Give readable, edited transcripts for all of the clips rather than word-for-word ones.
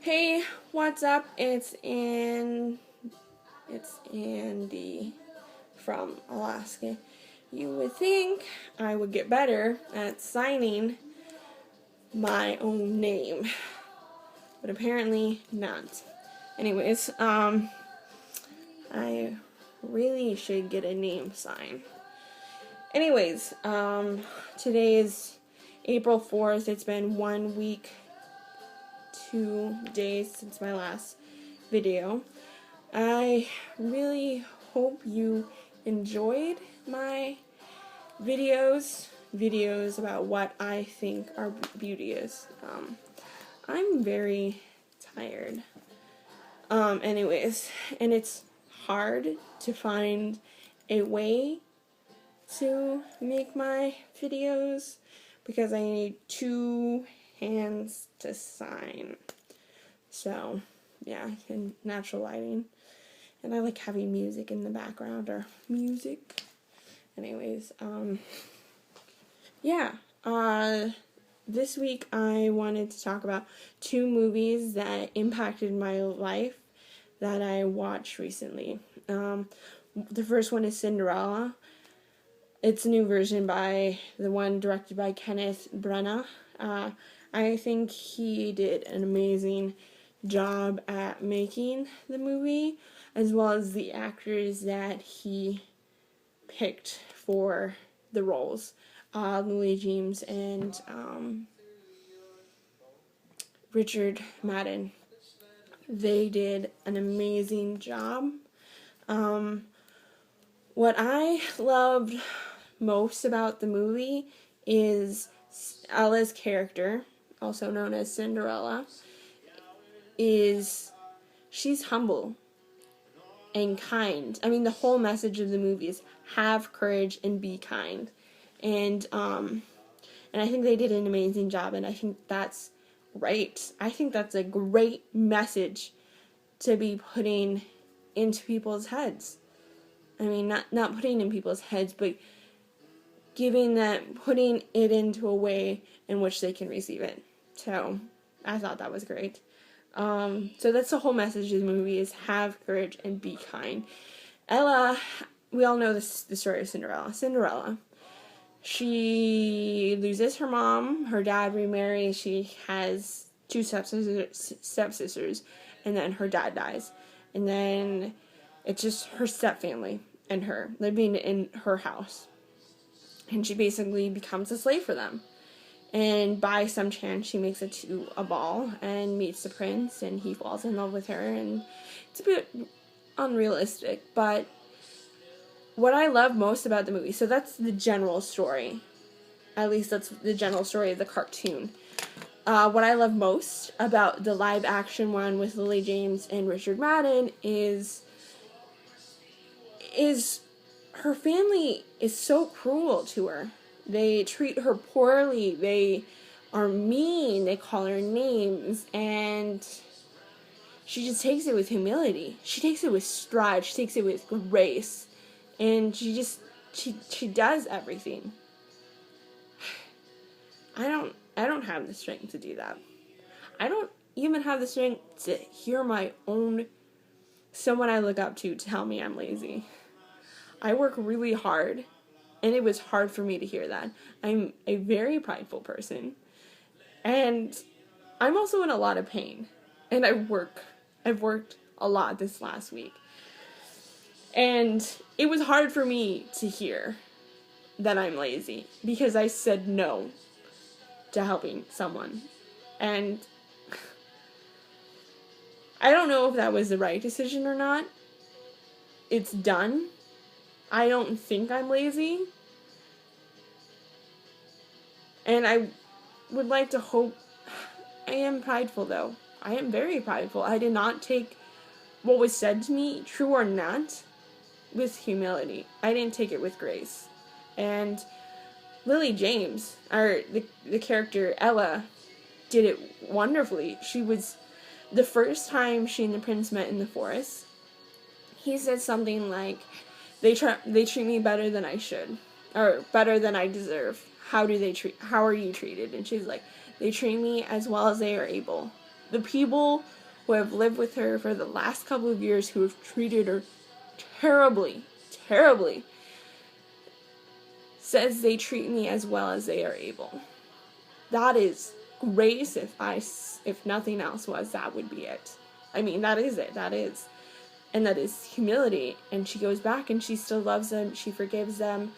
Hey, what's up? It's Andy from Alaska. You would think I would get better at signing my own name, but apparently not. Anyways, I really should get a name sign. Anyways, today is April 4th. It's been 1 week, 2 days since my last video. I really hope you enjoyed my videos about what I think our beauty is. I'm very tired. Anyways, and it's hard to find a way to make my videos because I need 2 hands to sign. So, yeah, and natural lighting. And I like having music in the background, or music. Anyways, this week I wanted to talk about 2 movies that impacted my life that I watched recently. The first one is Cinderella. It's a new version by the one directed by Kenneth Branagh. I think he did an amazing job at making the movie, as well as the actors that he picked for the roles. Lily James and Richard Madden. They did an amazing job. What I loved most about the movie is Ella's character, also known as Cinderella, she's humble and kind. I mean, the whole message of the movie is have courage and be kind. And I think they did an amazing job, and I think that's right. I think that's a great message to be putting into people's heads. I mean, not putting in people's heads, but putting it into a way in which they can receive it. So, I thought that was great. So that's the whole message of the movie, is have courage and be kind. Ella, we all know the story of Cinderella. Cinderella, she loses her mom, her dad remarries, she has 2 stepsisters, and then her dad dies. And then it's just her stepfamily and her living in her house. And she basically becomes a slave for them. And by some chance, she makes it to a ball and meets the prince, and he falls in love with her, and it's a bit unrealistic, but what I love most about the movie, so that's the general story. At least that's the general story of the cartoon. What I love most about the live action one with Lily James and Richard Madden is her family is so cruel to her. They treat her poorly, they are mean, they call her names, and she just takes it with humility. She takes it with stride, she takes it with grace, and she does everything. I don't have the strength to do that. I don't even have the strength to hear someone I look up to tell me I'm lazy. I work really hard, and it was hard for me to hear that. I'm a very prideful person, and I'm also in a lot of pain, and I've worked a lot this last week, and it was hard for me to hear that I'm lazy, because I said no to helping someone, and I don't know if that was the right decision or not. It's done. I don't think I'm lazy. And I would like to hope. I am prideful, though. I am very prideful. I did not take what was said to me, true or not, with humility. I didn't take it with grace. And Lily James, or the character Ella, did it wonderfully. She was, the first time she and the prince met in the forest, he said something like, They treat me better than I should, or better than I deserve. How are you treated? And she's like, they treat me as well as they are able. The people who have lived with her for the last couple of years, who have treated her terribly, terribly, says they treat me as well as they are able. That is grace. If nothing else was, that would be it. I mean, that is it. That is. And that is humility. And she goes back and she still loves them. She forgives them.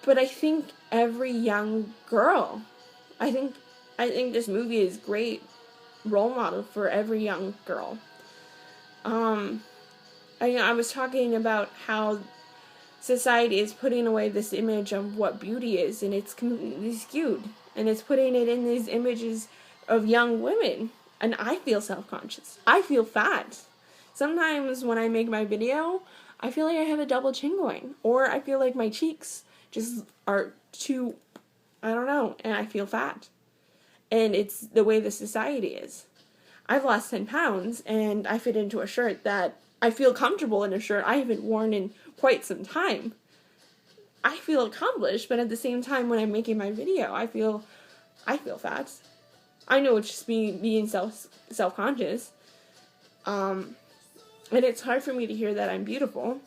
But I think every young girl, I think this movie is great role model for every young girl. I was talking about how society is putting away this image of what beauty is, and it's completely skewed, and it's putting it in these images of young women, and I feel self-conscious. I feel fat. Sometimes when I make my video, I feel like I have a double chin going, or I feel like my cheeks just are too, I don't know, and I feel fat. And it's the way the society is. I've lost 10 pounds, and I fit into a shirt that I feel comfortable in, a shirt I haven't worn in quite some time. I feel accomplished, but at the same time, when I'm making my video, I feel fat. I know it's just me being self-conscious. And it's hard for me to hear that I'm beautiful.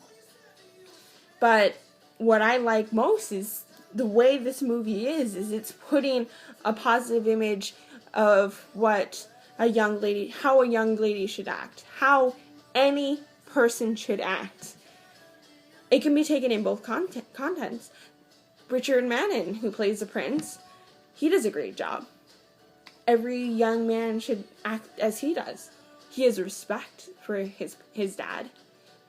But what I like most is the way this movie is it's putting a positive image of what how a young lady should act, how any person should act. It can be taken in both contents. Richard Madden, who plays the prince, he does a great job. Every young man should act as he does. He has respect for his dad.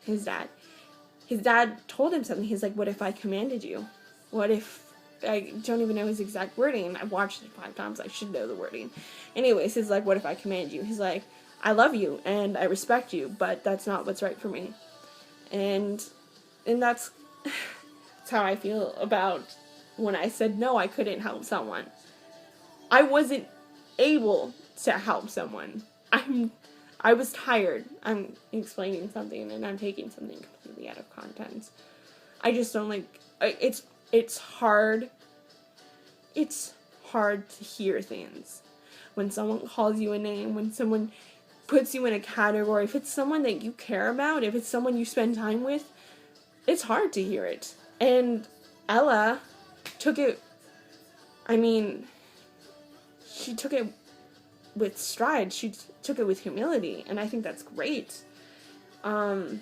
His dad told him something. He's like, what if I commanded you? What if, I don't even know his exact wording. I've watched it 5 times. I should know the wording. Anyways, he's like, what if I command you? He's like, I love you and I respect you, but that's not what's right for me. And that's how I feel about when I said no, I couldn't help someone. I wasn't able to help someone. I was tired. I'm explaining something and I'm taking something completely out of context. I just don't like, it's hard. It's hard to hear things. When someone calls you a name, when someone puts you in a category, if it's someone that you care about, if it's someone you spend time with, it's hard to hear it. And Ella took it, she took it with stride. She took it with humility, and I think that's great. I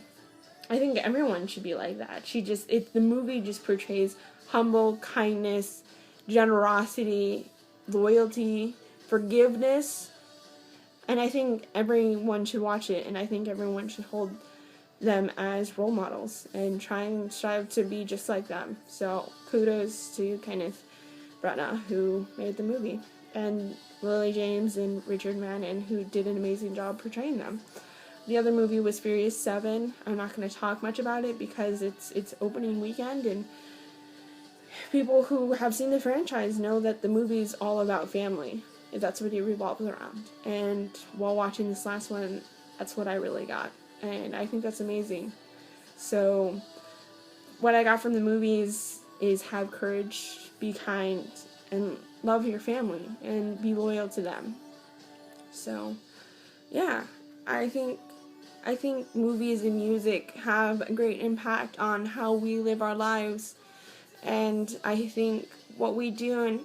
think everyone should be like that. The movie just portrays humble, kindness, generosity, loyalty, forgiveness, and I think everyone should watch it, and I think everyone should hold them as role models and try and strive to be just like them. So kudos to Kenneth Branagh, who made the movie, and Lily James and Richard Madden, who did an amazing job portraying them. The other movie was Furious 7. I'm not going to talk much about it because it's opening weekend, and people who have seen the franchise know that the movie is all about family. That's what it revolves around. And while watching this last one, that's what I really got. And I think that's amazing. So what I got from the movies is have courage, be kind, and love your family, and be loyal to them. So, yeah, I think movies and music have a great impact on how we live our lives. And I think what we do and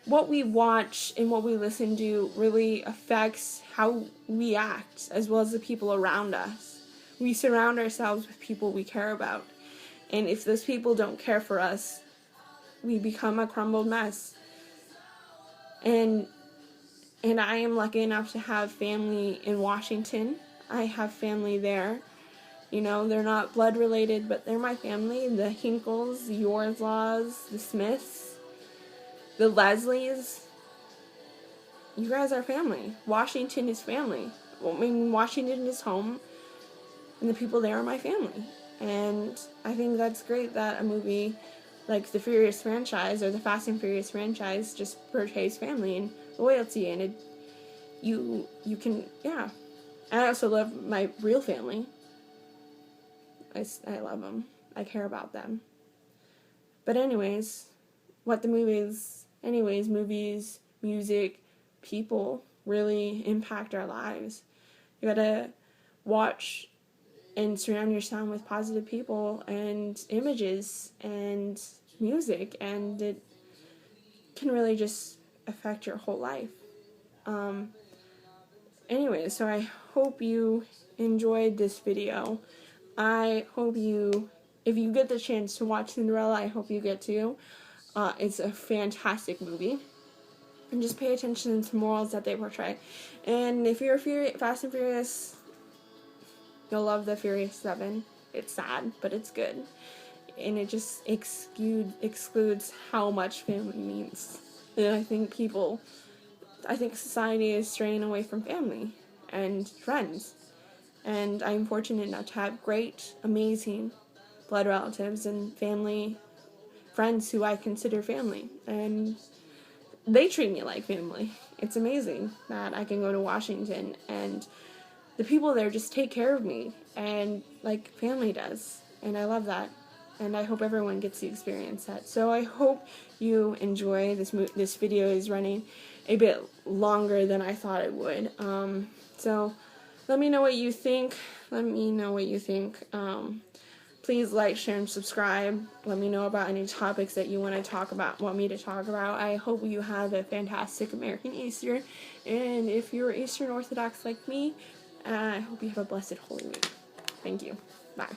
what we watch and what we listen to really affects how we act, as well as the people around us. We surround ourselves with people we care about. And if those people don't care for us, we become a crumbled mess. And I am lucky enough to have family in Washington. I have family there. You know, they're not blood related, but they're my family. The Hinkles, the Yoreslaws, the Smiths, the Leslies. You guys are family. Washington is family. Washington is home, and the people there are my family. And I think that's great that a movie like the Furious franchise or the Fast and Furious franchise just portrays family and loyalty, and you can, yeah. And I also love my real family. I love them. I care about them. But movies, music, people, really impact our lives. You gotta watch and surround yourself with positive people and images and music, and it can really just affect your whole life. Anyway, so I hope you enjoyed this video. I hope you, if you get the chance to watch Cinderella, I hope you get to. It's a fantastic movie. And just pay attention to morals that they portray. And if you're Fast and Furious, you'll love the Furious 7. It's sad, but it's good. And it just excludes how much family means. And I think society is straying away from family and friends. And I'm fortunate enough to have great, amazing blood relatives and family, friends who I consider family. And they treat me like family. It's amazing that I can go to Washington and the people there just take care of me and like family does. And I love that. And I hope everyone gets to experience that. So I hope you enjoy this. This video is running a bit longer than I thought it would. So let me know what you think. Please like, share, and subscribe. Let me know about any topics that you want me to talk about. I hope you have a fantastic American Easter. And if you're Eastern Orthodox like me, I hope you have a blessed Holy Week. Thank you. Bye.